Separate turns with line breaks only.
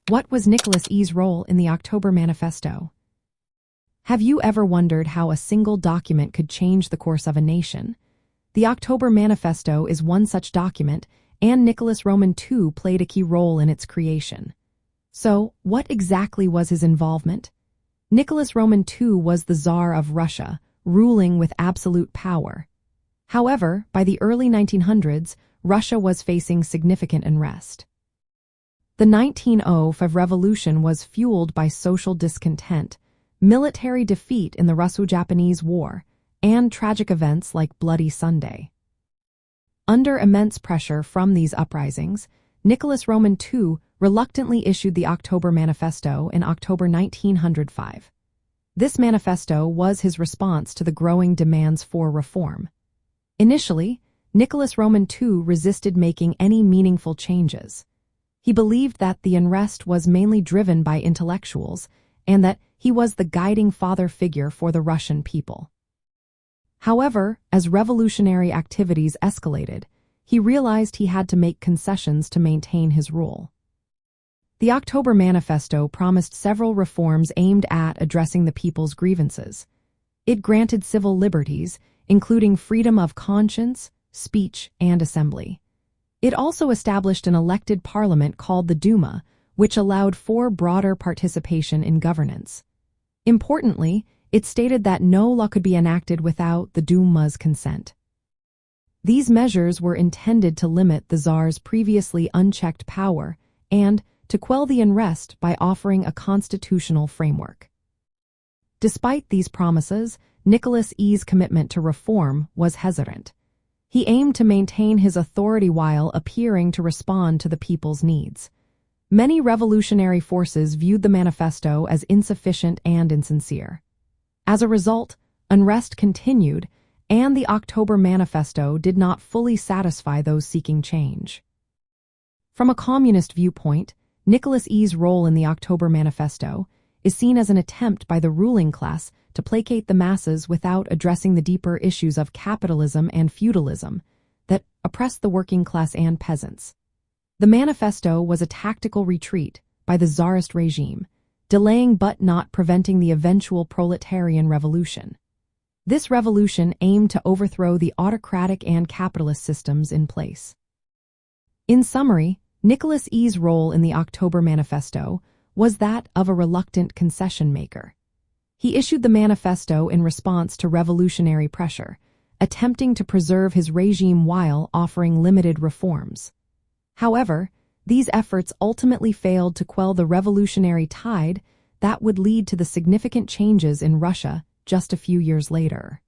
What was Nicholas E's role in the October Manifesto? Have you ever wondered how a single document could change the course of a nation? The October Manifesto is one such document, and Nicholas Roman II played a key role in its creation. So, what exactly was his involvement? Nicholas Roman II was the Tsar of Russia, ruling with absolute power. However, by the early 1900s, Russia was facing significant unrest. The 1905 revolution was fueled by social discontent, military defeat in the Russo-Japanese War, and tragic events like Bloody Sunday. Under immense pressure from these uprisings, Nicholas Roman II reluctantly issued the October Manifesto in October 1905. This manifesto was his response to the growing demands for reform. Initially, Nicholas Roman II resisted making any meaningful changes. He believed that the unrest was mainly driven by intellectuals and that he was the guiding father figure for the Russian people. However, as revolutionary activities escalated, he realized he had to make concessions to maintain his rule. The October Manifesto promised several reforms aimed at addressing the people's grievances. It granted civil liberties, including freedom of conscience, speech, and assembly. It also established an elected parliament called the Duma, which allowed for broader participation in governance. Importantly, it stated that no law could be enacted without the Duma's consent. These measures were intended to limit the Tsar's previously unchecked power and to quell the unrest by offering a constitutional framework. Despite these promises, Nicholas E's commitment to reform was hesitant. He aimed to maintain his authority while appearing to respond to the people's needs. Many revolutionary forces viewed the manifesto as insufficient and insincere. As a result, unrest continued, and the October Manifesto did not fully satisfy those seeking change. From a communist viewpoint, Nicholas E's role in the October Manifesto is seen as an attempt by the ruling class to placate the masses without addressing the deeper issues of capitalism and feudalism that oppressed the working class and peasants. The manifesto was a tactical retreat by the Tsarist regime, delaying but not preventing the eventual proletarian revolution. This revolution aimed to overthrow the autocratic and capitalist systems in place. In summary, Nicholas E's role in the October Manifesto was that of a reluctant concession maker. He issued the manifesto in response to revolutionary pressure, attempting to preserve his regime while offering limited reforms. However, these efforts ultimately failed to quell the revolutionary tide that would lead to the significant changes in Russia just a few years later.